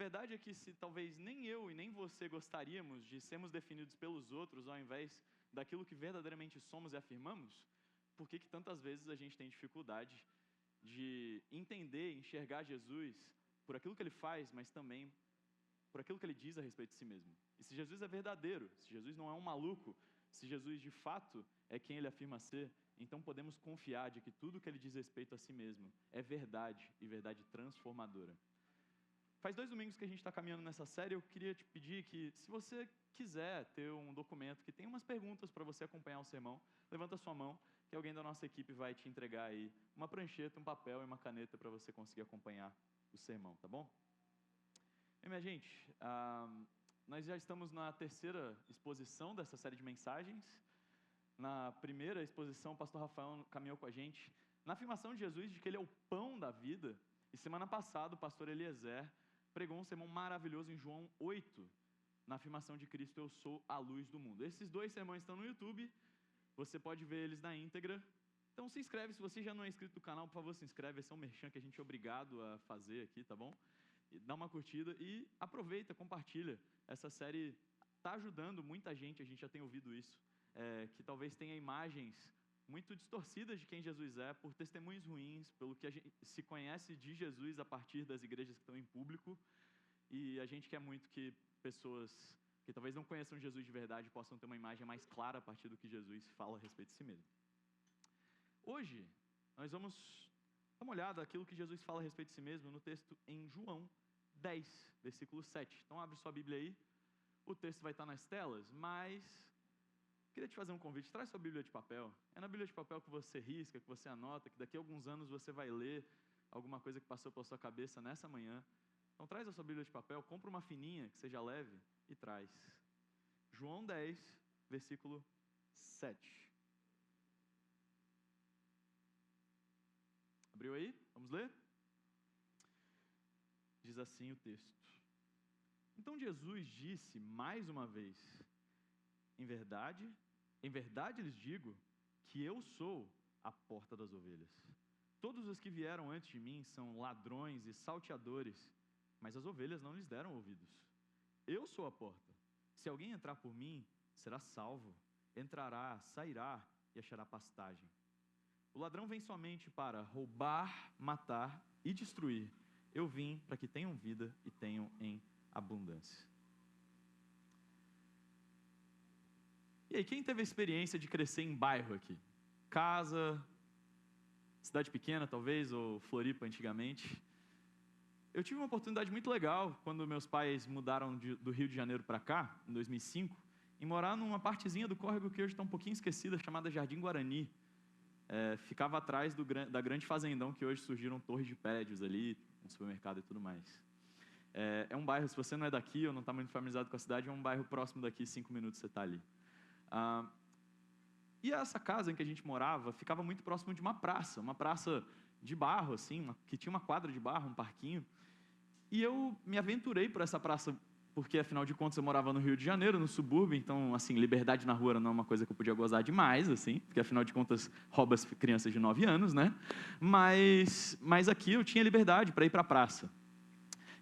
verdade é que se talvez nem eu e nem você gostaríamos de sermos definidos pelos outros, ao invés daquilo que verdadeiramente somos e afirmamos, por que tantas vezes a gente tem dificuldade de entender, enxergar Jesus por aquilo que ele faz, mas também por aquilo que ele diz a respeito de si mesmo? E se Jesus é verdadeiro, se Jesus não é um maluco, se Jesus de fato é quem ele afirma ser, então podemos confiar de que tudo que ele diz respeito a si mesmo é verdade e verdade transformadora. Faz 2 domingos que a gente está caminhando nessa série. Eu queria te pedir que, se você quiser ter um documento que tem umas perguntas para você acompanhar o sermão, levanta a sua mão, que alguém da nossa equipe vai te entregar aí uma prancheta, um papel e uma caneta para você conseguir acompanhar o sermão, tá bom? E, minha gente, nós já estamos na 3ª exposição dessa série de mensagens. Na primeira exposição, o pastor Rafael caminhou com a gente na afirmação de Jesus de que ele é o pão da vida. E semana passada, o pastor Eliezer pregou um sermão maravilhoso em João 8, na afirmação de Cristo: eu sou a luz do mundo. Esses 2 sermões estão no YouTube, você pode ver eles na íntegra. Então se inscreve, se você já não é inscrito no canal, por favor, se inscreve. Esse é um merchan que a gente é obrigado a fazer aqui, tá bom? E dá uma curtida e aproveita, compartilha. Essa série está ajudando muita gente, a gente já tem ouvido isso, que talvez tenha imagens muito distorcidas de quem Jesus é, por testemunhos ruins, pelo que a gente se conhece de Jesus a partir das igrejas que estão em público, e a gente quer muito que pessoas que talvez não conheçam Jesus de verdade possam ter uma imagem mais clara a partir do que Jesus fala a respeito de si mesmo. Hoje, nós vamos dar uma olhada naquilo que Jesus fala a respeito de si mesmo no texto em João 10, versículo 7. Então abre sua Bíblia aí, o texto vai estar nas telas, mas queria te fazer um convite: traz sua Bíblia de papel. É na Bíblia de papel que você risca, que você anota, que daqui a alguns anos você vai ler alguma coisa que passou pela sua cabeça nessa manhã. Então traz a sua Bíblia de papel, compra uma fininha, que seja leve, e traz. João 10, versículo 7. Abriu aí? Vamos ler? Diz assim o texto: então Jesus disse mais uma vez: em verdade lhes digo que eu sou a porta das ovelhas. Todos os que vieram antes de mim são ladrões e salteadores, mas as ovelhas não lhes deram ouvidos. Eu sou a porta. Se alguém entrar por mim, será salvo. Entrará, sairá e achará pastagem. O ladrão vem somente para roubar, matar e destruir. Eu vim para que tenham vida e tenham em abundância. E aí, quem teve a experiência de crescer em bairro aqui? Casa, cidade pequena talvez, ou Floripa antigamente. Eu tive uma oportunidade muito legal, quando meus pais mudaram do Rio de Janeiro para cá, em 2005, em morar numa partezinha do córrego que hoje está um pouquinho esquecida, chamada Jardim Guarani. Ficava atrás da grande fazendão, que hoje surgiram torres de prédios ali, um supermercado e tudo mais. É um bairro, se você não é daqui ou não está muito familiarizado com a cidade, é um bairro próximo daqui, 5 minutos você está ali. E essa casa em que a gente morava ficava muito próximo de uma praça de barro, assim, que tinha uma quadra de barro, um parquinho. E eu me aventurei por essa praça, porque afinal de contas eu morava no Rio de Janeiro, no subúrbio, então assim, liberdade na rua não é uma coisa que eu podia gozar demais, assim, porque afinal de contas rouba as crianças de 9 anos, né? Mas aqui eu tinha liberdade para ir para a praça.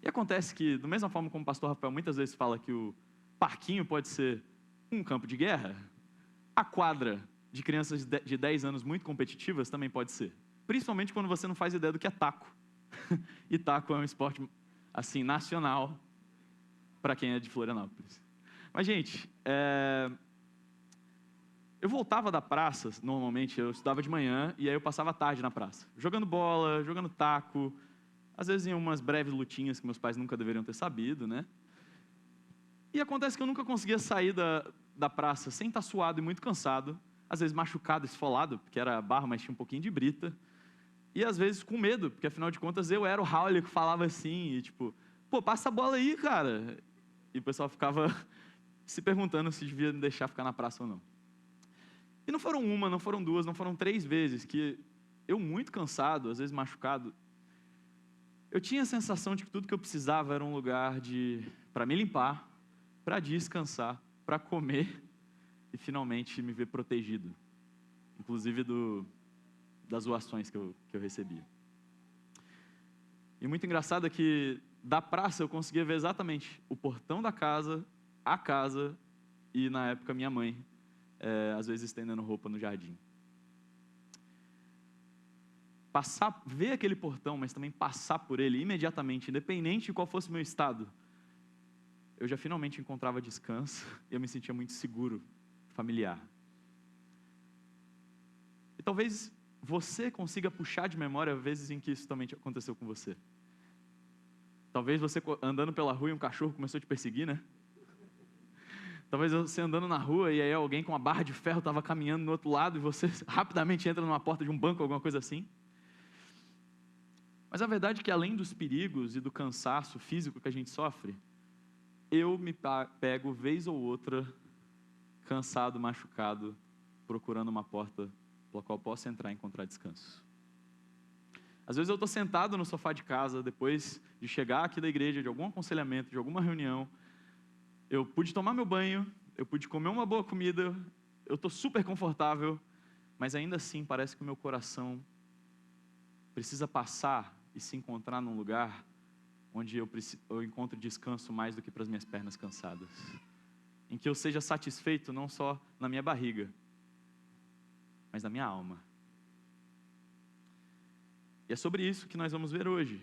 E acontece que, da mesma forma como o pastor Rafael muitas vezes fala que o parquinho pode ser um campo de guerra, a quadra de crianças de 10 anos muito competitivas também pode ser. Principalmente quando você não faz ideia do que é taco. E taco é um esporte, assim, nacional para quem é de Florianópolis. Mas, gente, eu voltava da praça, normalmente, eu estudava de manhã, e aí eu passava a tarde na praça, jogando bola, jogando taco, às vezes em umas breves lutinhas que meus pais nunca deveriam ter sabido, né? E acontece que eu nunca conseguia sair da praça sem estar suado e muito cansado, às vezes machucado, esfolado, porque era barro, mas tinha um pouquinho de brita, e às vezes com medo, porque afinal de contas eu era o Raul que falava assim, e tipo, pô, passa a bola aí, cara. E o pessoal ficava se perguntando se devia me deixar ficar na praça ou não. E não foram uma, não foram duas, não foram 3 vezes que eu, muito cansado, às vezes machucado, eu tinha a sensação de que tudo que eu precisava era um lugar para me limpar, para descansar, para comer e finalmente me ver protegido, inclusive das zoações que eu recebia. E muito engraçado é que da praça eu conseguia ver exatamente o portão da casa, a casa e, na época, minha mãe, às vezes estendendo roupa no jardim. Ver aquele portão, mas também passar por ele imediatamente, independente de qual fosse o meu estado, eu já finalmente encontrava descanso e eu me sentia muito seguro, familiar. E talvez você consiga puxar de memória vezes em que isso também aconteceu com você. Talvez você andando pela rua e um cachorro começou a te perseguir, né? Talvez você andando na rua e aí alguém com uma barra de ferro estava caminhando no outro lado e você rapidamente entra numa porta de um banco, alguma coisa assim. Mas a verdade é que além dos perigos e do cansaço físico que a gente sofre, eu me pego vez ou outra, cansado, machucado, procurando uma porta pela qual posso entrar e encontrar descanso. Às vezes eu estou sentado no sofá de casa, depois de chegar aqui da igreja, de algum aconselhamento, de alguma reunião, eu pude tomar meu banho, eu pude comer uma boa comida, eu estou super confortável, mas ainda assim parece que o meu coração precisa passar e se encontrar num lugar onde eu encontro descanso mais do que para as minhas pernas cansadas. Em que eu seja satisfeito não só na minha barriga, mas na minha alma. E é sobre isso que nós vamos ver hoje.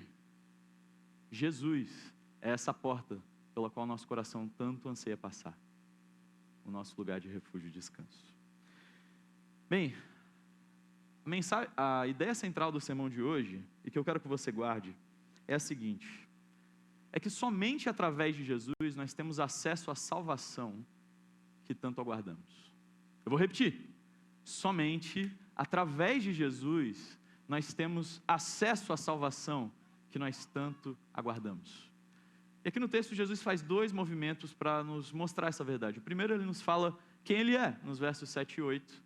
Jesus é essa porta pela qual nosso coração tanto anseia passar. O nosso lugar de refúgio e descanso. Bem, a ideia central do sermão de hoje, e que eu quero que você guarde, é a seguinte: é que somente através de Jesus nós temos acesso à salvação que tanto aguardamos. Eu vou repetir. Somente através de Jesus nós temos acesso à salvação que nós tanto aguardamos. E aqui no texto Jesus faz 2 movimentos para nos mostrar essa verdade. O primeiro, ele nos fala quem ele é, nos versos 7 e 8.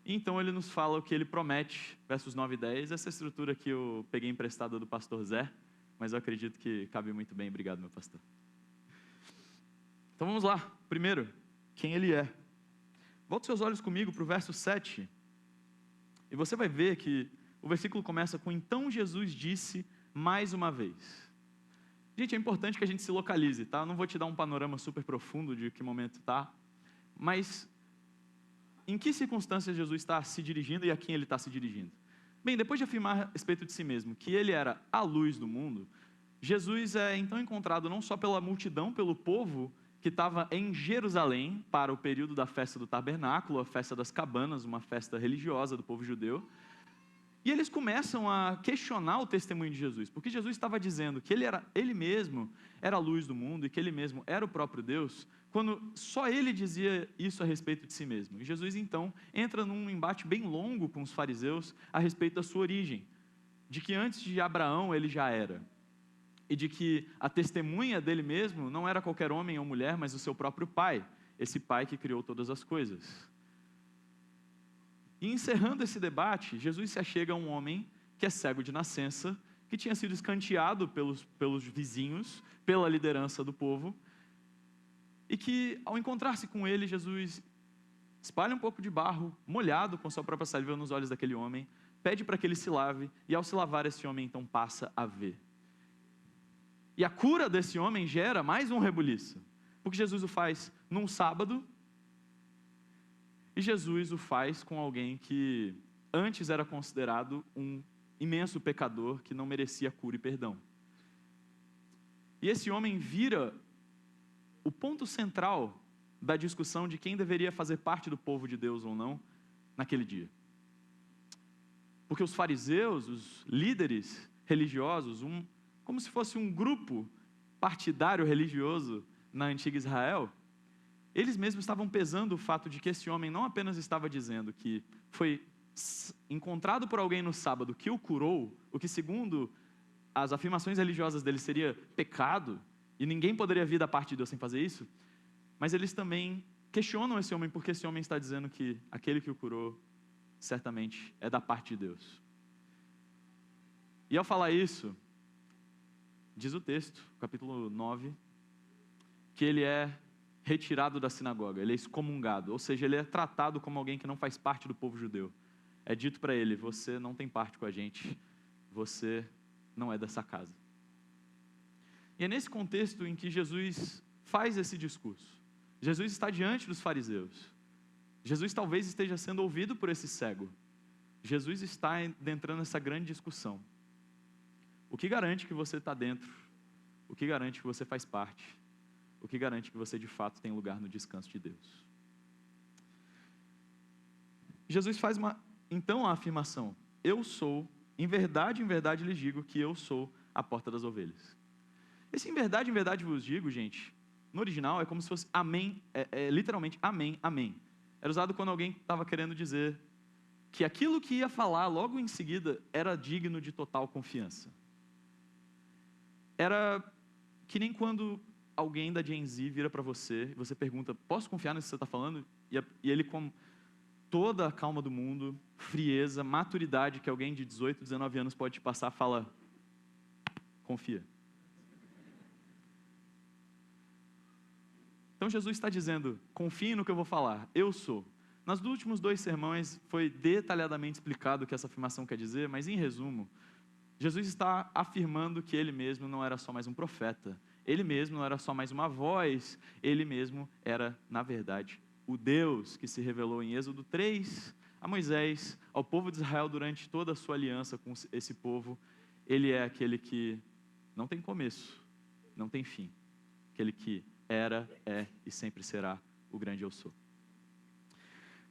E então ele nos fala o que ele promete, versos 9 e 10. Essa estrutura que eu peguei emprestada do pastor Zé, mas eu acredito que cabe muito bem. Obrigado, meu pastor. Então vamos lá. Primeiro, quem ele é. Volte seus olhos comigo para o verso 7. E você vai ver que o versículo começa com: então Jesus disse mais uma vez. Gente, é importante que a gente se localize, tá? Eu não vou te dar um panorama super profundo de que momento está, mas em que circunstâncias Jesus está se dirigindo e a quem ele está se dirigindo? Bem, depois de afirmar a respeito de si mesmo que ele era a luz do mundo, Jesus é então encontrado não só pela multidão, pelo povo que estava em Jerusalém para o período da festa do tabernáculo, a festa das cabanas, uma festa religiosa do povo judeu. E eles começam a questionar o testemunho de Jesus, porque Jesus estava dizendo que ele mesmo era a luz do mundo e que ele mesmo era o próprio Deus, quando só ele dizia isso a respeito de si mesmo. E Jesus então entra num embate bem longo com os fariseus a respeito da sua origem, de que antes de Abraão ele já era, e de que a testemunha dele mesmo não era qualquer homem ou mulher, mas o seu próprio pai, esse pai que criou todas as coisas. E encerrando esse debate, Jesus se achega a um homem que é cego de nascença, que tinha sido escanteado pelos vizinhos, pela liderança do povo, e que ao encontrar-se com ele, Jesus espalha um pouco de barro molhado com sua própria saliva nos olhos daquele homem, pede para que ele se lave, e ao se lavar esse homem então passa a ver. E a cura desse homem gera mais um rebuliço, porque Jesus o faz num sábado, e Jesus o faz com alguém que antes era considerado um imenso pecador que não merecia cura e perdão. E esse homem vira o ponto central da discussão de quem deveria fazer parte do povo de Deus ou não naquele dia. Porque os fariseus, os líderes religiosos, como se fosse um grupo partidário religioso na antiga Israel, eles mesmos estavam pesando o fato de que esse homem não apenas estava dizendo que foi encontrado por alguém no sábado que o curou, o que segundo as afirmações religiosas dele seria pecado, e ninguém poderia vir da parte de Deus sem fazer isso, mas eles também questionam esse homem porque esse homem está dizendo que aquele que o curou certamente é da parte de Deus. E ao falar isso, diz o texto, capítulo 9, que ele é retirado da sinagoga, ele é excomungado, ou seja, ele é tratado como alguém que não faz parte do povo judeu. É dito para ele: você não tem parte com a gente, você não é dessa casa. E é nesse contexto em que Jesus faz esse discurso. Jesus está diante dos fariseus. Jesus talvez esteja sendo ouvido por esse cego. Jesus está entrando nessa grande discussão. O que garante que você está dentro? O que garante que você faz parte? O que garante que você de fato tem lugar no descanso de Deus? Jesus faz então a afirmação: eu sou, em verdade lhes digo que eu sou a porta das ovelhas. Esse em verdade vos digo, gente, no original é como se fosse amém, literalmente amém, amém. Era usado quando alguém estava querendo dizer que aquilo que ia falar logo em seguida era digno de total confiança. Era que nem quando alguém da Gen Z vira para você e você pergunta: posso confiar nisso que você está falando? E ele, com toda a calma do mundo, frieza, maturidade que alguém de 18, 19 anos pode te passar, fala: confia. Então Jesus está dizendo: confie no que eu vou falar, eu sou. Nos últimos 2 sermões foi detalhadamente explicado o que essa afirmação quer dizer, mas em resumo, Jesus está afirmando que ele mesmo não era só mais um profeta, ele mesmo não era só mais uma voz, ele mesmo era, na verdade, o Deus que se revelou em Êxodo 3 a Moisés, ao povo de Israel durante toda a sua aliança com esse povo. Ele é aquele que não tem começo, não tem fim, aquele que era, é e sempre será o grande eu sou.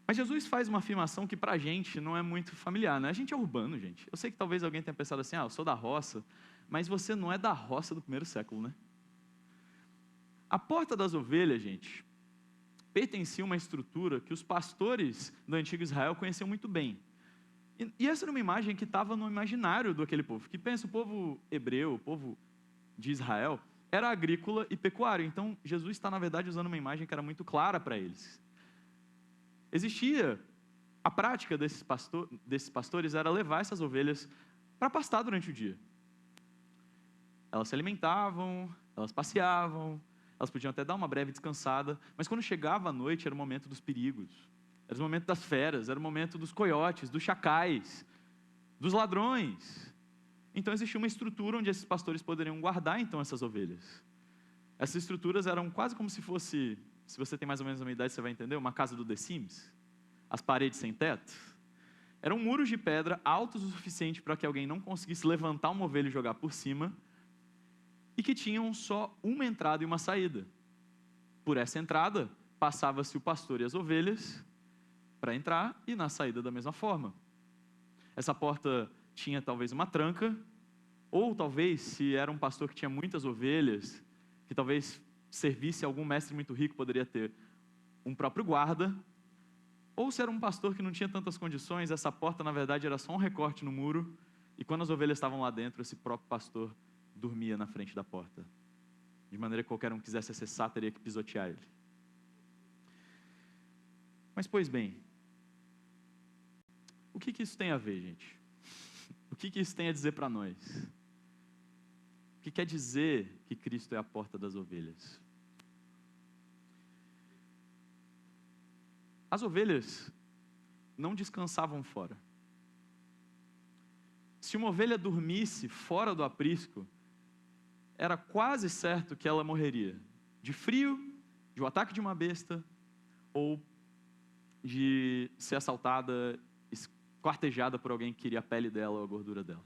Mas Jesus faz uma afirmação que para a gente não é muito familiar, né? A gente é urbano, gente. Eu sei que talvez alguém tenha pensado assim: eu sou da roça, mas você não é da roça do primeiro século, né? A porta das ovelhas, gente, pertencia a uma estrutura que os pastores do antigo Israel conheciam muito bem. E essa era uma imagem que estava no imaginário daquele povo. Que pensa, o povo hebreu, o povo de Israel, era agrícola e pecuário. Então, Jesus está, na verdade, usando uma imagem que era muito clara para eles. Existia, a prática desses pastores era levar essas ovelhas para pastar durante o dia. Elas se alimentavam, elas passeavam, elas podiam até dar uma breve descansada, mas quando chegava a noite era o momento dos perigos, era o momento das feras, era o momento dos coiotes, dos chacais, dos ladrões. Então existia uma estrutura onde esses pastores poderiam guardar então essas ovelhas. Essas estruturas eram quase como se fosse, se você tem mais ou menos a minha idade, você vai entender, uma casa do The Sims. As paredes sem teto. Eram muros de pedra altos o suficiente para que alguém não conseguisse levantar uma ovelha e jogar por cima, e que tinham só uma entrada e uma saída. Por essa entrada, passava-se o pastor e as ovelhas para entrar, e na saída da mesma forma. Essa porta tinha talvez uma tranca, ou talvez, se era um pastor que tinha muitas ovelhas, que talvez servisse algum mestre muito rico, poderia ter um próprio guarda, ou se era um pastor que não tinha tantas condições, essa porta na verdade era só um recorte no muro, e quando as ovelhas estavam lá dentro, esse próprio pastor dormia na frente da porta. De maneira que qualquer um que quisesse acessar, teria que pisotear ele. Mas, pois bem, o que isso tem a ver, gente? O que isso tem a dizer para nós? O que quer dizer que Cristo é a porta das ovelhas? As ovelhas não descansavam fora. Se uma ovelha dormisse fora do aprisco, era quase certo que ela morreria de frio, de um ataque de uma besta, ou de ser assaltada, esquartejada por alguém que queria a pele dela ou a gordura dela.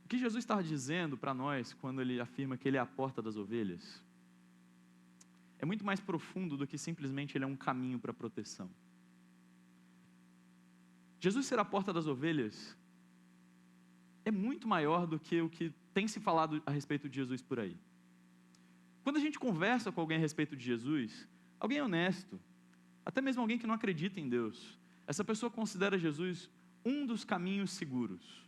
O que Jesus estava dizendo para nós, quando ele afirma que ele é a porta das ovelhas, é muito mais profundo do que simplesmente ele é um caminho para proteção. Jesus ser a porta das ovelhas é muito maior do que o que tem se falado a respeito de Jesus por aí. Quando a gente conversa com alguém a respeito de Jesus, alguém honesto, até mesmo alguém que não acredita em Deus, essa pessoa considera Jesus um dos caminhos seguros,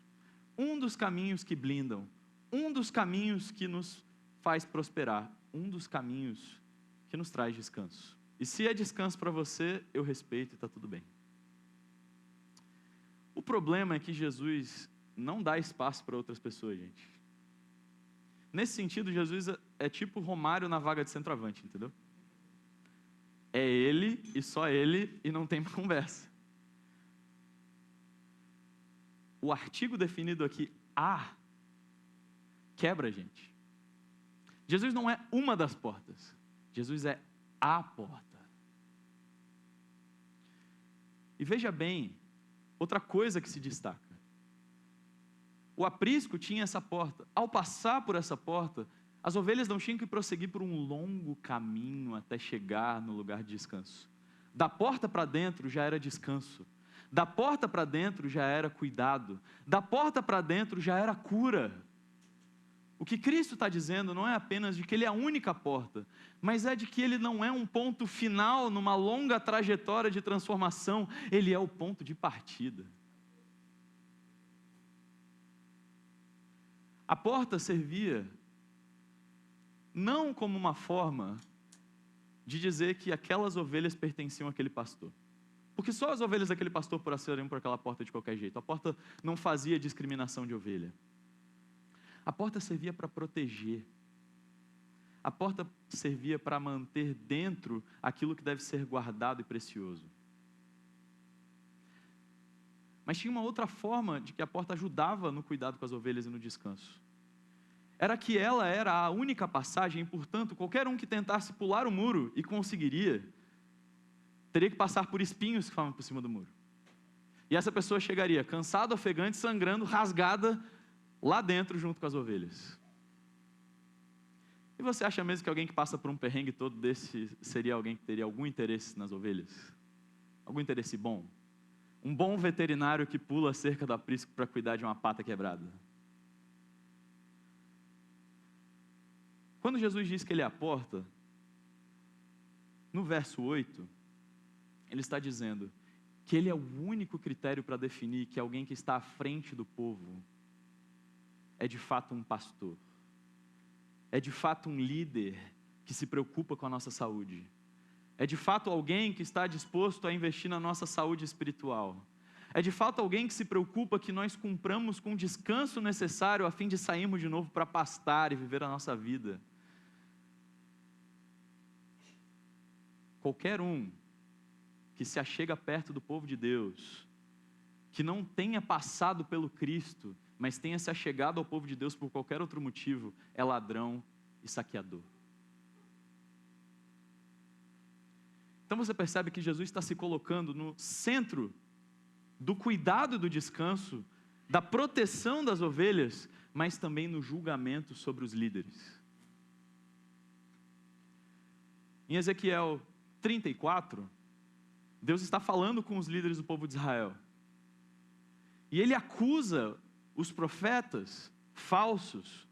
um dos caminhos que blindam, um dos caminhos que nos faz prosperar, um dos caminhos que nos traz descanso. E se é descanso para você, eu respeito e está tudo bem. O problema é que Jesus não dá espaço para outras pessoas, gente. Nesse sentido, Jesus é tipo Romário na vaga de centroavante, entendeu? É ele e só ele e não tem conversa. O artigo definido aqui, quebra a gente. Jesus não é uma das portas, Jesus é a porta. E veja bem, outra coisa que se destaca. O aprisco tinha essa porta. Ao passar por essa porta, as ovelhas não tinham que prosseguir por um longo caminho até chegar no lugar de descanso. Da porta para dentro já era descanso. Da porta para dentro já era cuidado. Da porta para dentro já era cura. O que Cristo está dizendo não é apenas de que Ele é a única porta, mas é de que Ele não é um ponto final numa longa trajetória de transformação. Ele é o ponto de partida. A porta servia não como uma forma de dizer que aquelas ovelhas pertenciam àquele pastor. Porque só as ovelhas daquele pastor passariam por aquela porta de qualquer jeito. A porta não fazia discriminação de ovelha. A porta servia para proteger. A porta servia para manter dentro aquilo que deve ser guardado e precioso. Mas tinha uma outra forma de que a porta ajudava no cuidado com as ovelhas e no descanso. Era que ela era a única passagem, e, portanto, qualquer um que tentasse pular o muro e conseguiria, teria que passar por espinhos que ficavam por cima do muro. E essa pessoa chegaria cansada, ofegante, sangrando, rasgada, lá dentro junto com as ovelhas. E você acha mesmo que alguém que passa por um perrengue todo desse seria alguém que teria algum interesse nas ovelhas? Algum interesse bom? Um bom veterinário que pula a cerca do aprisco para cuidar de uma pata quebrada? Quando Jesus diz que Ele é a porta, no verso 8, Ele está dizendo que Ele é o único critério para definir que alguém que está à frente do povo é de fato um pastor, é de fato um líder que se preocupa com a nossa saúde, é de fato alguém que está disposto a investir na nossa saúde espiritual, é de fato alguém que se preocupa que nós cumpramos com o descanso necessário a fim de sairmos de novo para pastar e viver a nossa vida. Qualquer um que se achega perto do povo de Deus, que não tenha passado pelo Cristo, mas tenha se achegado ao povo de Deus por qualquer outro motivo, é ladrão e saqueador. Então você percebe que Jesus está se colocando no centro do cuidado e do descanso, da proteção das ovelhas, mas também no julgamento sobre os líderes. Em Ezequiel 34, Deus está falando com os líderes do povo de Israel. E Ele acusa os profetas falsos,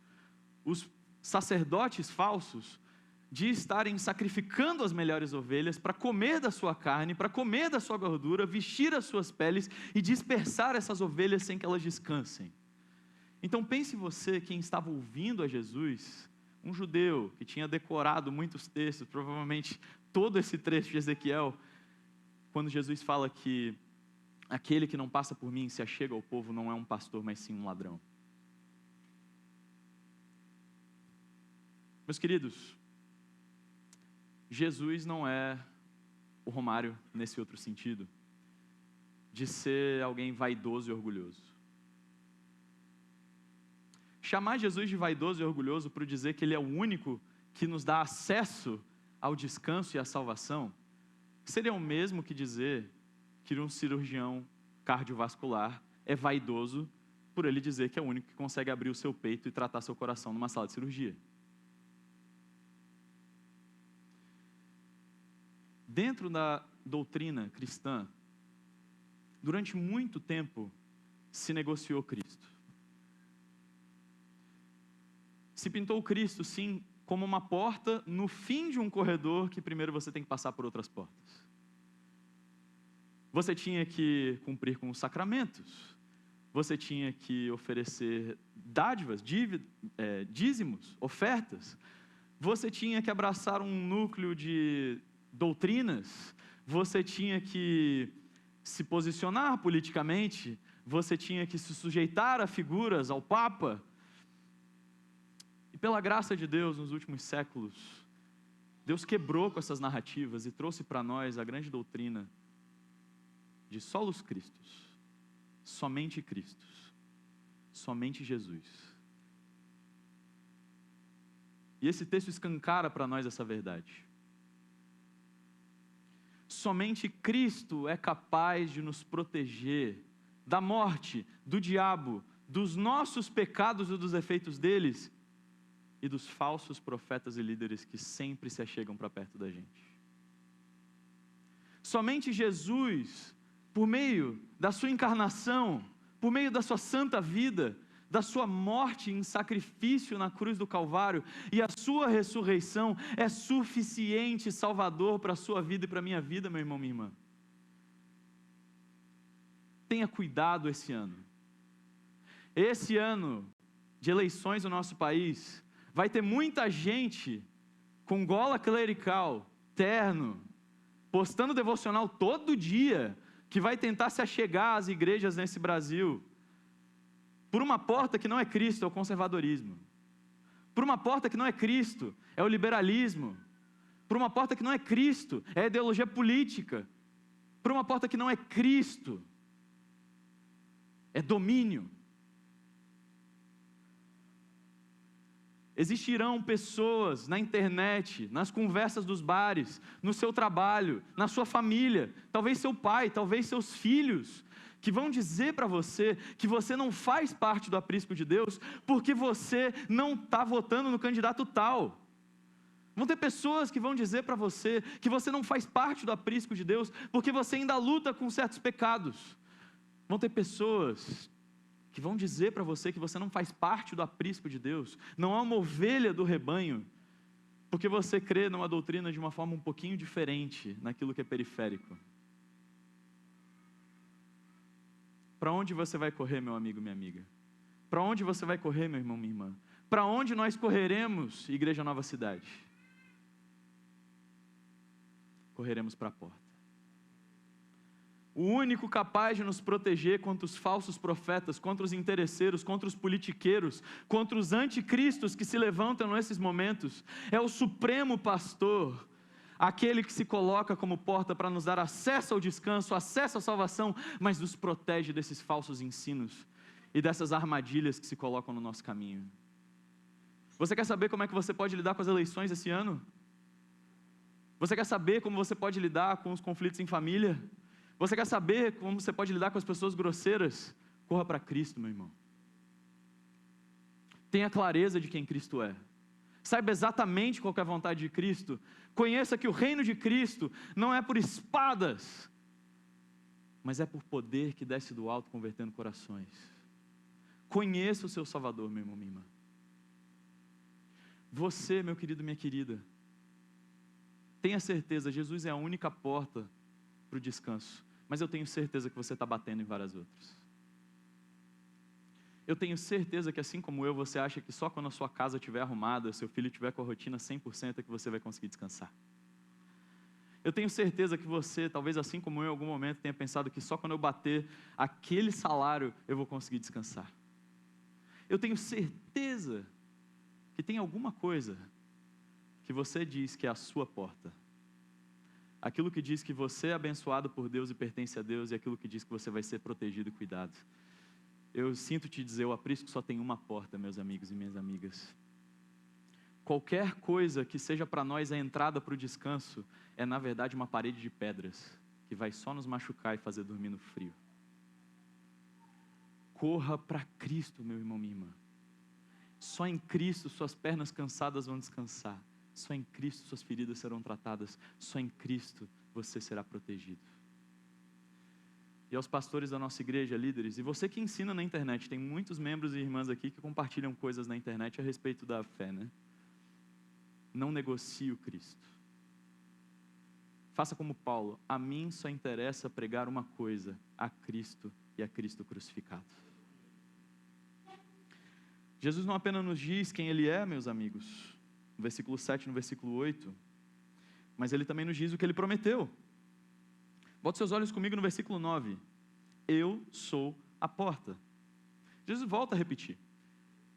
os sacerdotes falsos, de estarem sacrificando as melhores ovelhas para comer da sua carne, para comer da sua gordura, vestir as suas peles e dispersar essas ovelhas sem que elas descansem. Então pense você, quem estava ouvindo a Jesus, um judeu que tinha decorado muitos textos, provavelmente todo esse trecho de Ezequiel, quando Jesus fala que aquele que não passa por mim se achega ao povo não é um pastor, mas sim um ladrão. Meus queridos, Jesus não é o Romário nesse outro sentido, de ser alguém vaidoso e orgulhoso. Chamar Jesus de vaidoso e orgulhoso por dizer que Ele é o único que nos dá acesso ao descanso e à salvação, seria o mesmo que dizer que um cirurgião cardiovascular é vaidoso por ele dizer que é o único que consegue abrir o seu peito e tratar seu coração numa sala de cirurgia. Dentro da doutrina cristã, durante muito tempo se negociou Cristo. Se pintou o Cristo, sim, como uma porta no fim de um corredor que primeiro você tem que passar por outras portas. Você tinha que cumprir com os sacramentos, você tinha que oferecer dádivas, dízimos, ofertas, você tinha que abraçar um núcleo de doutrinas, você tinha que se posicionar politicamente, você tinha que se sujeitar a figuras, ao Papa. E pela graça de Deus, nos últimos séculos, Deus quebrou com essas narrativas e trouxe para nós a grande doutrina de solos Cristos, somente Cristo, somente Jesus. E esse texto escancara para nós essa verdade. Somente Cristo é capaz de nos proteger da morte, do diabo, dos nossos pecados e dos efeitos deles, e dos falsos profetas e líderes que sempre se achegam para perto da gente. Somente Jesus, por meio da sua encarnação, por meio da sua santa vida, da sua morte em sacrifício na cruz do Calvário e a sua ressurreição, é suficiente salvador para a sua vida e para a minha vida, meu irmão, minha irmã. Tenha cuidado esse ano. Esse ano de eleições no nosso país, vai ter muita gente com gola clerical, terno, postando devocional todo dia, que vai tentar se achegar às igrejas nesse Brasil, por uma porta que não é Cristo, é o conservadorismo. Por uma porta que não é Cristo, é o liberalismo. Por uma porta que não é Cristo, é a ideologia política. Por uma porta que não é Cristo, é domínio. Existirão pessoas na internet, nas conversas dos bares, no seu trabalho, na sua família, talvez seu pai, talvez seus filhos, que vão dizer para você que você não faz parte do aprisco de Deus, porque você não está votando no candidato tal. Vão ter pessoas que vão dizer para você que você não faz parte do aprisco de Deus, porque você ainda luta com certos pecados. Vão ter pessoas que vão dizer para você que você não faz parte do aprisco de Deus, não é uma ovelha do rebanho, porque você crê numa doutrina de uma forma um pouquinho diferente, naquilo que é periférico. Para onde você vai correr, meu amigo, minha amiga? Para onde você vai correr, meu irmão, minha irmã? Para onde nós correremos, Igreja Nova Cidade? Correremos para a porta. O único capaz de nos proteger contra os falsos profetas, contra os interesseiros, contra os politiqueiros, contra os anticristos que se levantam nesses momentos, é o supremo pastor, aquele que se coloca como porta para nos dar acesso ao descanso, acesso à salvação, mas nos protege desses falsos ensinos e dessas armadilhas que se colocam no nosso caminho. Você quer saber como é que você pode lidar com as eleições esse ano? Você quer saber como você pode lidar com os conflitos em família? Você quer saber como você pode lidar com as pessoas grosseiras? Corra para Cristo, meu irmão. Tenha clareza de quem Cristo é. Saiba exatamente qual que é a vontade de Cristo. Conheça que o reino de Cristo não é por espadas, mas é por poder que desce do alto, convertendo corações. Conheça o seu Salvador, meu irmão, minha irmã. Você, meu querido, minha querida, tenha certeza, Jesus é a única porta para o descanso. Mas eu tenho certeza que você está batendo em várias outras. Eu tenho certeza que assim como eu, você acha que só quando a sua casa estiver arrumada, seu filho estiver com a rotina 100% é que você vai conseguir descansar. Eu tenho certeza que você, talvez assim como eu, em algum momento tenha pensado que só quando eu bater aquele salário, eu vou conseguir descansar. Eu tenho certeza que tem alguma coisa que você diz que é a sua porta. Aquilo que diz que você é abençoado por Deus e pertence a Deus, e aquilo que diz que você vai ser protegido e cuidado. Eu sinto te dizer, o aprisco só tem uma porta, meus amigos e minhas amigas. Qualquer coisa que seja para nós a entrada para o descanso, é na verdade uma parede de pedras, que vai só nos machucar e fazer dormir no frio. Corra para Cristo, meu irmão, minha irmã. Só em Cristo suas pernas cansadas vão descansar. Só em Cristo suas feridas serão tratadas. Só em Cristo você será protegido. E aos pastores da nossa igreja, líderes, e você que ensina na internet, tem muitos membros e irmãs aqui que compartilham coisas na internet a respeito da fé, né? Não negocie o Cristo. Faça como Paulo, a mim só interessa pregar uma coisa, a Cristo e a Cristo crucificado. Jesus não apenas nos diz quem Ele é, meus amigos, no versículo 7, no versículo 8, mas Ele também nos diz o que Ele prometeu. Bote seus olhos comigo no versículo 9. Eu sou a porta. Jesus volta a repetir.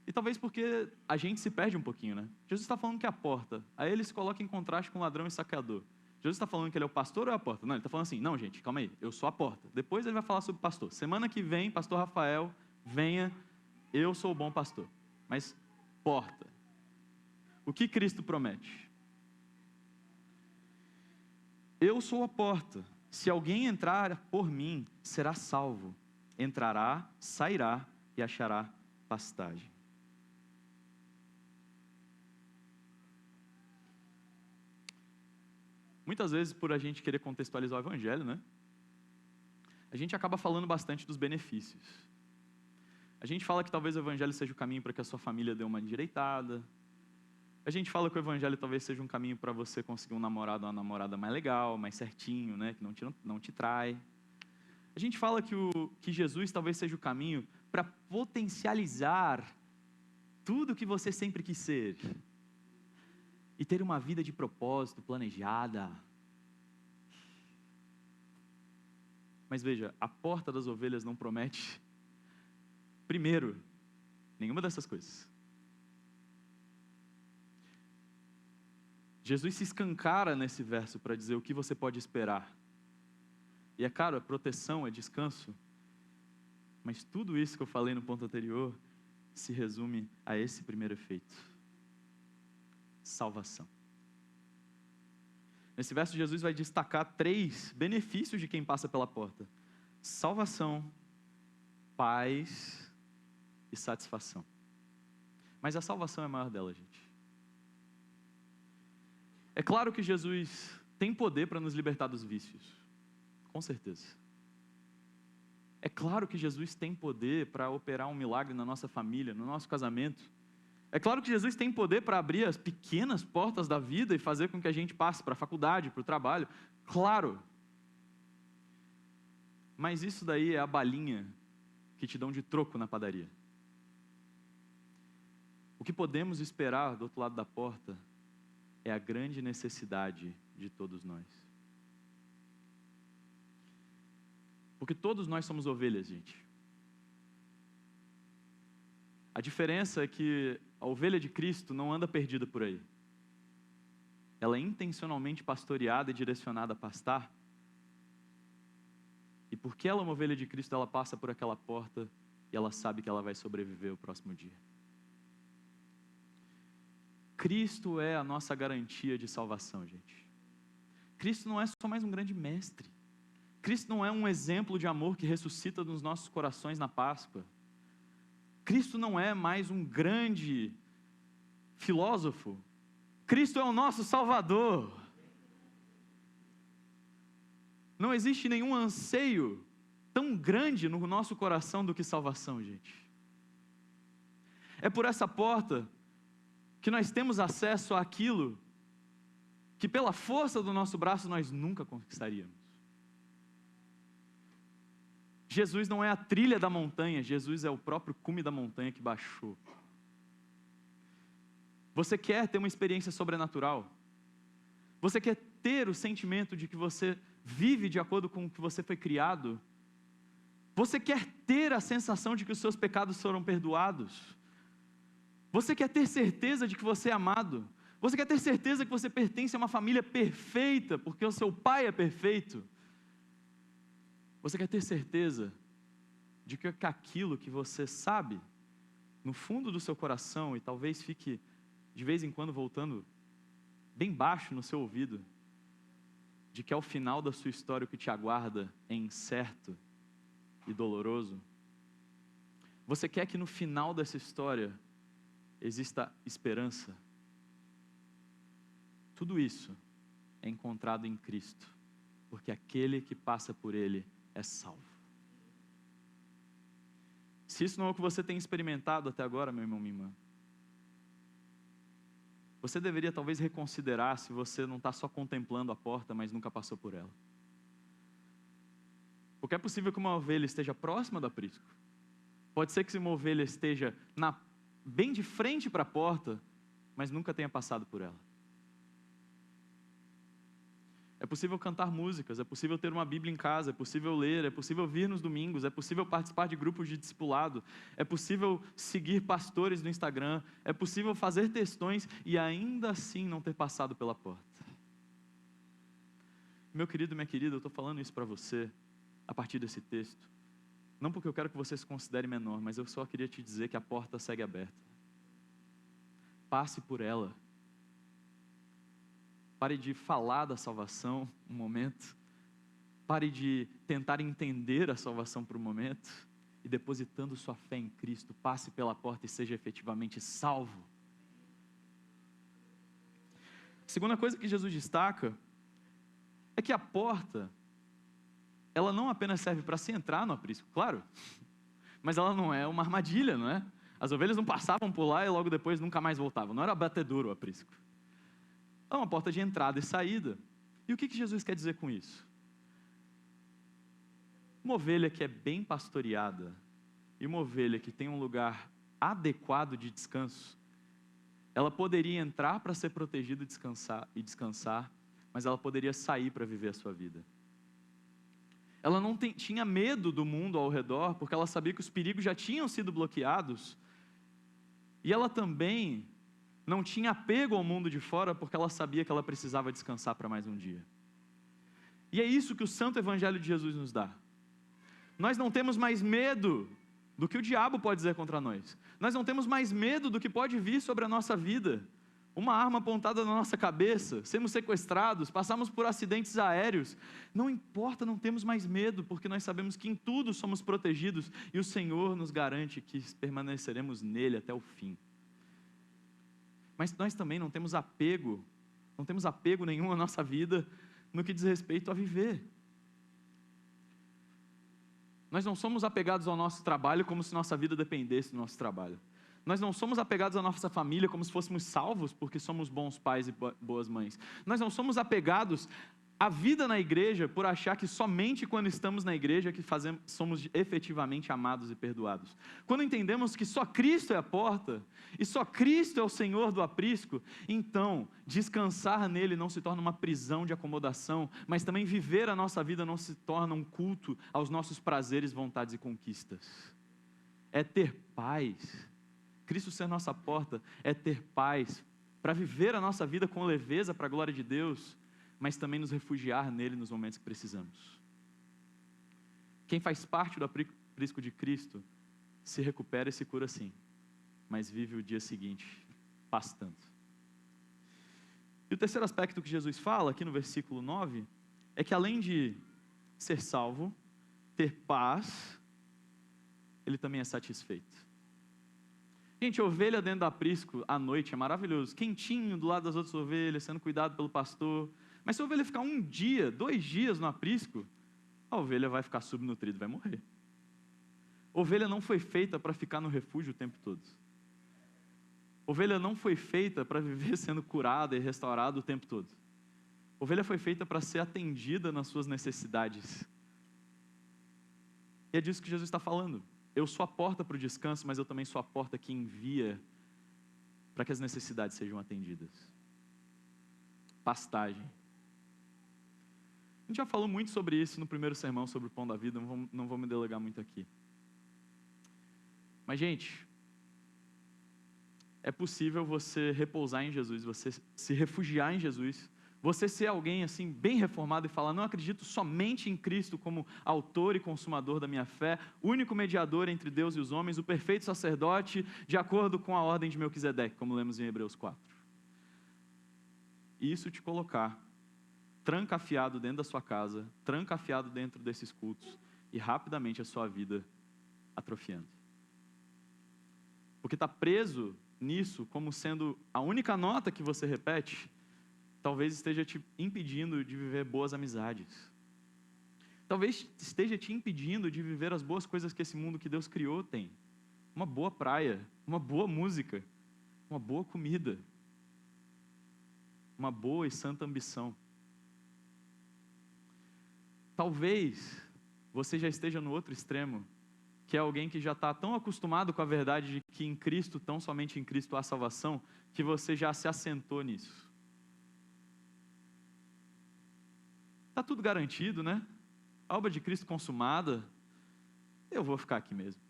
E talvez porque a gente se perde um pouquinho, né? Jesus está falando que é a porta. Aí Ele se coloca em contraste com o ladrão e saqueador. Jesus está falando que Ele é o pastor ou é a porta? Não, Ele está falando assim, não gente, calma aí, eu sou a porta. Depois Ele vai falar sobre o pastor. Semana que vem, pastor Rafael, venha, eu sou o bom pastor. Mas porta. O que Cristo promete? Eu sou a porta. Se alguém entrar por mim, será salvo. Entrará, sairá e achará pastagem. Muitas vezes, por a gente querer contextualizar o evangelho, né? A gente acaba falando bastante dos benefícios. A gente fala que talvez o evangelho seja o caminho para que a sua família dê uma endireitada. A gente fala que o evangelho talvez seja um caminho para você conseguir um namorado ou uma namorada mais legal, mais certinho, né? Que não te trai. A gente fala que Jesus talvez seja o caminho para potencializar tudo que você sempre quis ser. E ter uma vida de propósito, planejada. Mas veja, a porta das ovelhas não promete, primeiro, nenhuma dessas coisas. Jesus se escancara nesse verso para dizer o que você pode esperar. E é claro, é proteção, é descanso. Mas tudo isso que eu falei no ponto anterior se resume a esse primeiro efeito. Salvação. Nesse verso, Jesus vai destacar 3 benefícios de quem passa pela porta: salvação, paz e satisfação. Mas a salvação é a maior delas, gente. É claro que Jesus tem poder para nos libertar dos vícios, com certeza. É claro que Jesus tem poder para operar um milagre na nossa família, no nosso casamento. É claro que Jesus tem poder para abrir as pequenas portas da vida e fazer com que a gente passe para a faculdade, para o trabalho. Claro. Mas isso daí é a balinha que te dão de troco na padaria. O que podemos esperar do outro lado da porta é a grande necessidade de todos nós. Porque todos nós somos ovelhas, gente. A diferença é que a ovelha de Cristo não anda perdida por aí. Ela é intencionalmente pastoreada e direcionada a pastar. E porque ela é uma ovelha de Cristo, ela passa por aquela porta e ela sabe que ela vai sobreviver o próximo dia. Cristo é a nossa garantia de salvação, gente. Cristo não é só mais um grande mestre. Cristo não é um exemplo de amor que ressuscita nos nossos corações na Páscoa. Cristo não é mais um grande filósofo. Cristo é o nosso Salvador. Não existe nenhum anseio tão grande no nosso coração do que salvação, gente. É por essa porta que nós temos acesso àquilo que pela força do nosso braço nós nunca conquistaríamos. Jesus não é a trilha da montanha, Jesus é o próprio cume da montanha que baixou. Você quer ter uma experiência sobrenatural? Você quer ter o sentimento de que você vive de acordo com o que você foi criado? Você quer ter a sensação de que os seus pecados foram perdoados? Você quer ter certeza de que você é amado? Você quer ter certeza que você pertence a uma família perfeita, porque o seu pai é perfeito? Você quer ter certeza de que aquilo que você sabe, no fundo do seu coração, e talvez fique de vez em quando voltando bem baixo no seu ouvido, de que ao final da sua história o que te aguarda é incerto e doloroso? Você quer que no final dessa história exista esperança? Tudo isso é encontrado em Cristo, porque aquele que passa por Ele é salvo. Se isso não é o que você tem experimentado até agora, meu irmão, minha irmã, você deveria talvez reconsiderar se você não está só contemplando a porta, mas nunca passou por ela. Porque é possível que uma ovelha esteja próxima do aprisco. Pode ser que uma ovelha esteja bem de frente para a porta, mas nunca tenha passado por ela. É possível cantar músicas, é possível ter uma Bíblia em casa, é possível ler, é possível vir nos domingos, é possível participar de grupos de discipulado, é possível seguir pastores no Instagram, é possível fazer textões e ainda assim não ter passado pela porta. Meu querido, minha querida, eu estou falando isso para você a partir desse texto, não porque eu quero que você se considere menor, mas eu só queria te dizer que a porta segue aberta. Passe por ela, Pare de falar da salvação um momento. Pare de tentar entender a salvação por um momento. E depositando sua fé em Cristo, passe pela porta e seja efetivamente salvo. A segunda coisa que Jesus destaca é que a porta, ela não apenas serve para se entrar no aprisco, claro, mas ela não é uma armadilha, não é? As ovelhas não passavam por lá e logo depois nunca mais voltavam, não era batedouro o aprisco. É uma porta de entrada e saída. E o que Jesus quer dizer com isso? Uma ovelha que é bem pastoreada e uma ovelha que tem um lugar adequado de descanso, ela poderia entrar para ser protegida e descansar, mas ela poderia sair para viver a sua vida. Ela não tinha medo do mundo ao redor, porque ela sabia que os perigos já tinham sido bloqueados, e ela também não tinha apego ao mundo de fora, porque ela sabia que ela precisava descansar para mais um dia. E é isso que o Santo Evangelho de Jesus nos dá. Nós não temos mais medo do que o diabo pode dizer contra nós. Nós não temos mais medo do que pode vir sobre a nossa vida. Uma arma apontada na nossa cabeça, sermos sequestrados, passamos por acidentes aéreos. Não importa, não temos mais medo, porque nós sabemos que em tudo somos protegidos e o Senhor nos garante que permaneceremos nele até o fim. Mas nós também não temos apego nenhum à nossa vida no que diz respeito a viver. Nós não somos apegados ao nosso trabalho como se nossa vida dependesse do nosso trabalho. Nós não somos apegados à nossa família como se fôssemos salvos porque somos bons pais e boas mães. Nós não somos apegados à vida na igreja por achar que somente quando estamos na igreja que somos efetivamente amados e perdoados. Quando entendemos que só Cristo é a porta e só Cristo é o Senhor do aprisco, então descansar nele não se torna uma prisão de acomodação, mas também viver a nossa vida não se torna um culto aos nossos prazeres, vontades e conquistas. É ter paz. Cristo ser nossa porta é ter paz para viver a nossa vida com leveza para a glória de Deus, mas também nos refugiar nele nos momentos que precisamos. Quem faz parte do aprisco de Cristo se recupera e se cura sim, mas vive o dia seguinte pastando. E o terceiro aspecto que Jesus fala aqui no versículo 9 é que além de ser salvo, ter paz, ele também é satisfeito. Gente, ovelha dentro do aprisco à noite é maravilhoso, quentinho do lado das outras ovelhas, sendo cuidado pelo pastor. Mas se a ovelha ficar 1 dia, 2 dias no aprisco, a ovelha vai ficar subnutrida, vai morrer. Ovelha não foi feita para ficar no refúgio o tempo todo. Ovelha não foi feita para viver sendo curada e restaurada o tempo todo. Ovelha foi feita para ser atendida nas suas necessidades. E é disso que Jesus está falando. Eu sou a porta para o descanso, mas eu também sou a porta que envia para que as necessidades sejam atendidas. Pastagem. A gente já falou muito sobre isso no primeiro sermão sobre o pão da vida, não vou me delegar muito aqui. Mas, gente, é possível você repousar em Jesus, você se refugiar em Jesus, você ser alguém assim bem reformado e falar, não acredito somente em Cristo como autor e consumador da minha fé, único mediador entre Deus e os homens, o perfeito sacerdote, de acordo com a ordem de Melquisedeque, como lemos em Hebreus 4. E isso te colocar trancafiado dentro da sua casa, trancafiado dentro desses cultos, e rapidamente a sua vida atrofiando. Porque está preso nisso como sendo a única nota que você repete, talvez esteja te impedindo de viver boas amizades. Talvez esteja te impedindo de viver as boas coisas que esse mundo que Deus criou tem. Uma boa praia, uma boa música, uma boa comida, uma boa e santa ambição. Talvez você já esteja no outro extremo, que é alguém que já está tão acostumado com a verdade de que em Cristo, tão somente em Cristo há salvação, que você já se assentou nisso. Está tudo garantido, né? A obra de Cristo consumada, eu vou ficar aqui mesmo.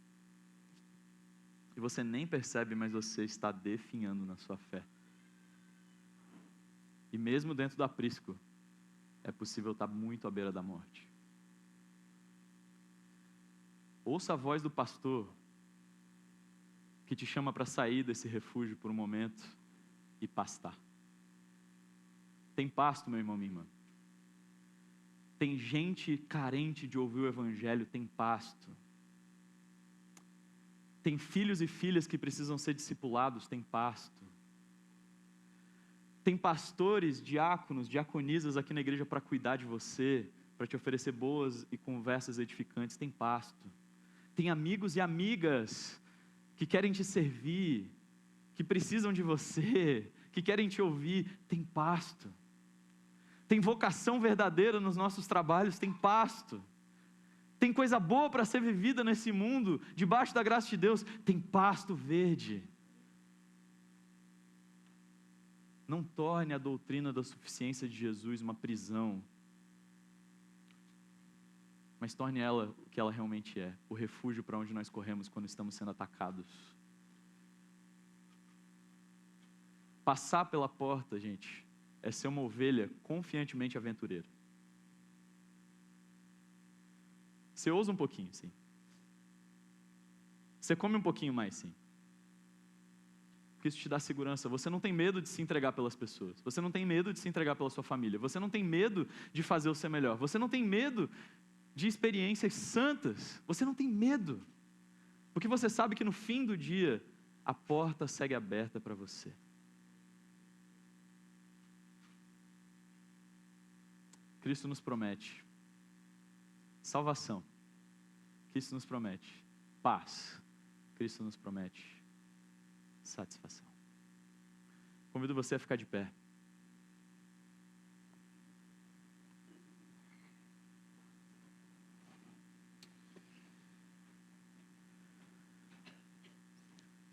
E você nem percebe, mas você está definhando na sua fé. E mesmo dentro do aprisco, é possível estar muito à beira da morte. Ouça a voz do pastor, que te chama para sair desse refúgio por um momento e pastar. Tem pasto, meu irmão, minha irmã. Tem gente carente de ouvir o Evangelho, tem pasto. Tem filhos e filhas que precisam ser discipulados, tem pasto. Tem pastores, diáconos, diaconisas aqui na igreja para cuidar de você, para te oferecer boas e conversas edificantes, tem pasto. Tem amigos e amigas que querem te servir, que precisam de você, que querem te ouvir, tem pasto. Tem vocação verdadeira nos nossos trabalhos, tem pasto. Tem coisa boa para ser vivida nesse mundo, debaixo da graça de Deus, tem pasto verde. Não torne a doutrina da suficiência de Jesus uma prisão, mas torne ela o que ela realmente é, o refúgio para onde nós corremos quando estamos sendo atacados. Passar pela porta, gente, é ser uma ovelha confiantemente aventureira. Você ousa um pouquinho, sim. Você come um pouquinho mais, sim. Porque isso te dá segurança. Você não tem medo de se entregar pelas pessoas. Você não tem medo de se entregar pela sua família. Você não tem medo de fazer o seu melhor. Você não tem medo de experiências santas. Você não tem medo. Porque você sabe que no fim do dia, a porta segue aberta para você. Cristo nos promete salvação. Cristo nos promete paz. Cristo nos promete satisfação. Convido você a ficar de pé.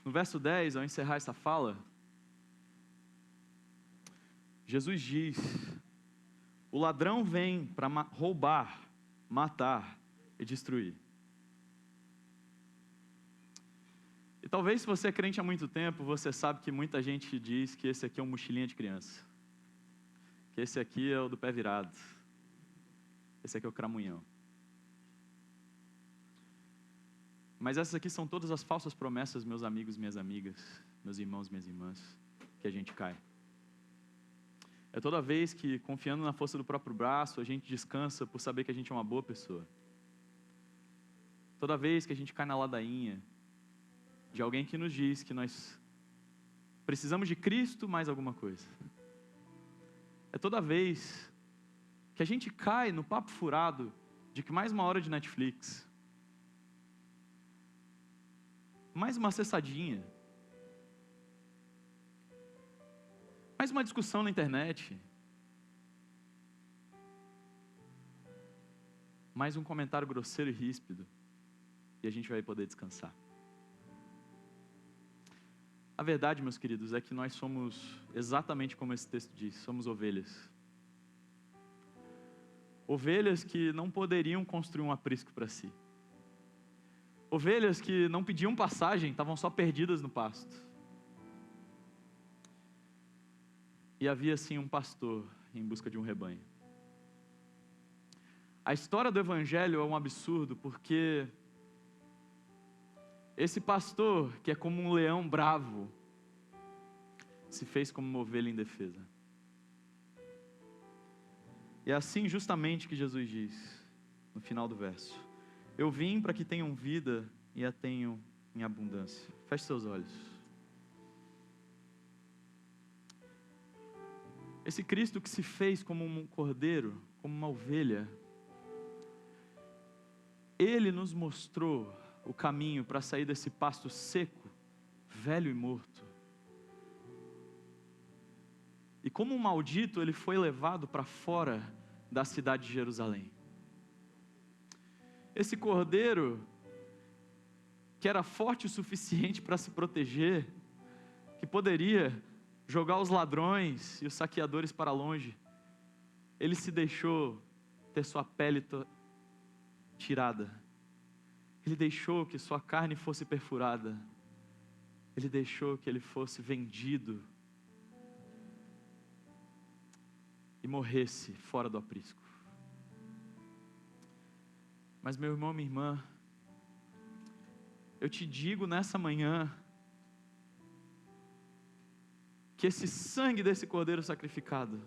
No verso 10, ao encerrar essa fala, Jesus diz: o ladrão vem para roubar, matar e destruir. E talvez se você é crente há muito tempo, você sabe que muita gente diz que esse aqui é um mochilinha de criança. Que esse aqui é o do pé virado. Esse aqui é o cramunhão. Mas essas aqui são todas as falsas promessas, meus amigos, minhas amigas, meus irmãos, minhas irmãs, que a gente cai. É toda vez que, confiando na força do próprio braço, a gente descansa por saber que a gente é uma boa pessoa. Toda vez que a gente cai na ladainha de alguém que nos diz que nós precisamos de Cristo mais alguma coisa. É toda vez que a gente cai no papo furado de que mais uma hora de Netflix, mais uma acessadinha, mais uma discussão na internet, mais um comentário grosseiro e ríspido, e a gente vai poder descansar. A verdade, meus queridos, é que nós somos exatamente como esse texto diz, somos ovelhas. Ovelhas que não poderiam construir um aprisco para si. Ovelhas que não pediam passagem, estavam só perdidas no pasto. E havia sim um pastor em busca de um rebanho. A história do Evangelho é um absurdo, porque esse pastor, que é como um leão bravo, se fez como uma ovelha indefesa. E é assim justamente que Jesus diz, no final do verso: eu vim para que tenham vida e a tenham em abundância. Feche seus olhos. Esse Cristo que se fez como um cordeiro, como uma ovelha, Ele nos mostrou o caminho para sair desse pasto seco, velho e morto. E como um maldito, Ele foi levado para fora da cidade de Jerusalém. Esse cordeiro, que era forte o suficiente para se proteger, que poderia jogar os ladrões e os saqueadores para longe, Ele se deixou ter sua pele tirada. Ele deixou que sua carne fosse perfurada. Ele deixou que Ele fosse vendido e morresse fora do aprisco. Mas meu irmão, minha irmã, eu te digo nessa manhã, que esse sangue desse cordeiro sacrificado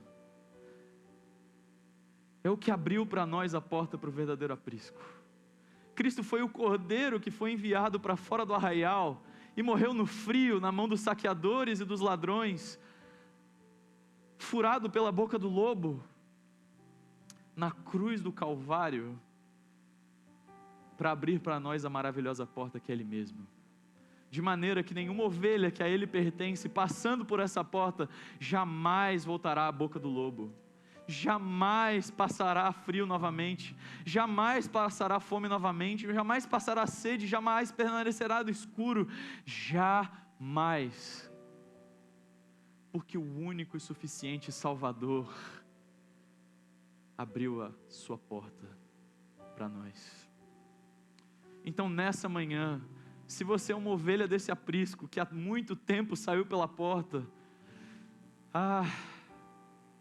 é o que abriu para nós a porta para o verdadeiro aprisco. Cristo foi o cordeiro que foi enviado para fora do arraial e morreu no frio, na mão dos saqueadores e dos ladrões, furado pela boca do lobo, na cruz do Calvário, para abrir para nós a maravilhosa porta que é Ele mesmo. De maneira que nenhuma ovelha que a Ele pertence, passando por essa porta, jamais voltará à boca do lobo, jamais passará frio novamente, jamais passará fome novamente, jamais passará sede, jamais permanecerá no escuro, jamais, porque o único e suficiente Salvador abriu a sua porta para nós. Então nessa manhã, se você é uma ovelha desse aprisco, que há muito tempo saiu pela porta,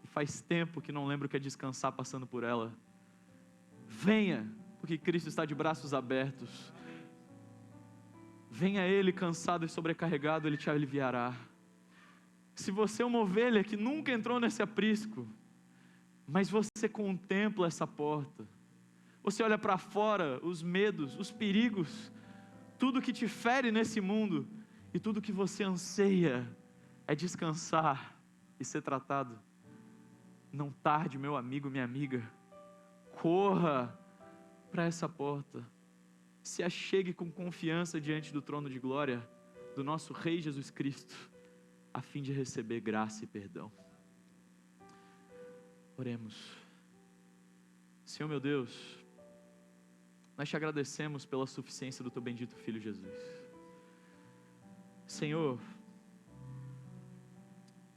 faz tempo que não lembro o que é descansar passando por ela, venha, porque Cristo está de braços abertos. Venha a Ele cansado e sobrecarregado, Ele te aliviará. Se você é uma ovelha que nunca entrou nesse aprisco, mas você contempla essa porta, você olha para fora, os medos, os perigos, tudo que te fere nesse mundo, e tudo que você anseia é descansar e ser tratado. Não tarde, meu amigo, minha amiga, corra para essa porta, se achegue com confiança diante do trono de glória do nosso Rei Jesus Cristo, a fim de receber graça e perdão. Oremos. Senhor meu Deus, nós te agradecemos pela suficiência do teu bendito Filho Jesus. Senhor,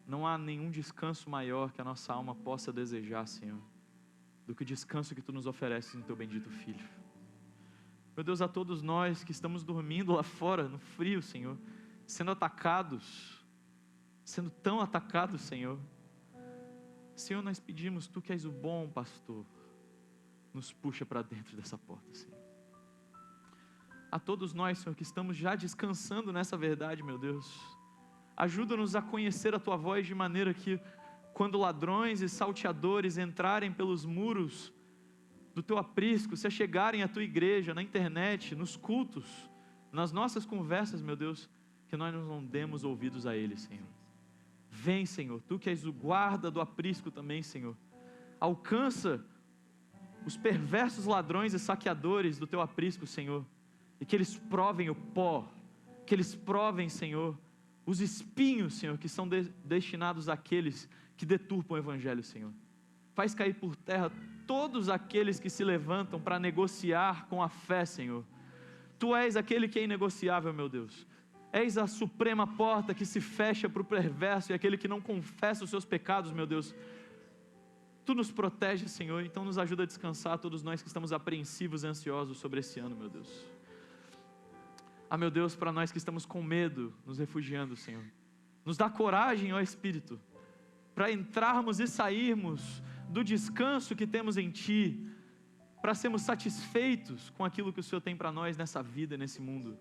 não há nenhum descanso maior que a nossa alma possa desejar, Senhor, do que o descanso que tu nos ofereces no teu bendito Filho. Meu Deus, a todos nós que estamos dormindo lá fora, no frio, Senhor, sendo atacados, sendo tão atacados, Senhor, nós pedimos, tu que és o bom pastor, nos puxa para dentro dessa porta, Senhor. A todos nós, Senhor, que estamos já descansando nessa verdade, meu Deus, ajuda-nos a conhecer a tua voz de maneira que, quando ladrões e salteadores entrarem pelos muros do teu aprisco, se achegarem à tua igreja, na internet, nos cultos, nas nossas conversas, meu Deus, que nós não demos ouvidos a eles, Senhor. Vem, Senhor, tu que és o guarda do aprisco também, Senhor, alcança os perversos ladrões e saqueadores do teu aprisco, Senhor, e que eles provem o pó, que eles provem, Senhor, os espinhos, Senhor, que são destinados àqueles que deturpam o Evangelho, Senhor. Faz cair por terra todos aqueles que se levantam para negociar com a fé, Senhor. Tu és aquele que é inegociável, meu Deus. És a suprema porta que se fecha para o perverso e aquele que não confessa os seus pecados, meu Deus. Tu nos protege, Senhor, então nos ajuda a descansar, todos nós que estamos apreensivos e ansiosos sobre esse ano, meu Deus. Meu Deus, para nós que estamos com medo, nos refugiando, Senhor, nos dá coragem, ó Espírito, para entrarmos e sairmos do descanso que temos em Ti, para sermos satisfeitos com aquilo que o Senhor tem para nós nessa vida, nesse mundo.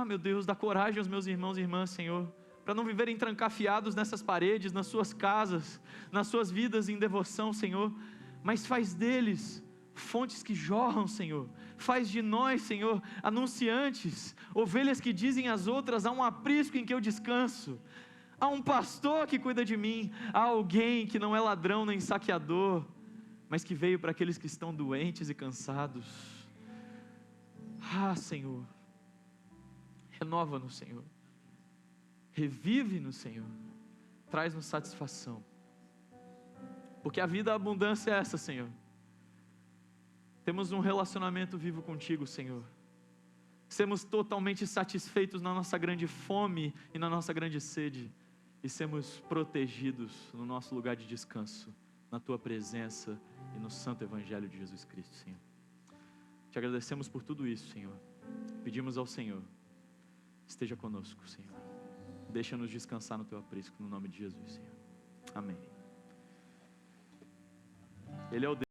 Meu Deus, dá coragem aos meus irmãos e irmãs, Senhor, para não viverem trancafiados nessas paredes, nas suas casas, nas suas vidas em devoção, Senhor, mas faz deles fontes que jorram, Senhor. Faz de nós, Senhor, anunciantes, ovelhas que dizem às outras: há um aprisco em que eu descanso, há um pastor que cuida de mim, há alguém que não é ladrão nem saqueador, mas que veio para aqueles que estão doentes e cansados. Senhor, renova-nos, Senhor, revive-nos, Senhor, traz-nos satisfação, porque a vida, a abundância é essa, Senhor. Temos um relacionamento vivo contigo, Senhor. Sermos totalmente satisfeitos na nossa grande fome e na nossa grande sede, e sermos protegidos no nosso lugar de descanso, na Tua presença e no santo Evangelho de Jesus Cristo, Senhor. Te agradecemos por tudo isso, Senhor. Pedimos ao Senhor, esteja conosco, Senhor. Deixa-nos descansar no Teu aprisco, no nome de Jesus, Senhor. Amém. Ele é o Deus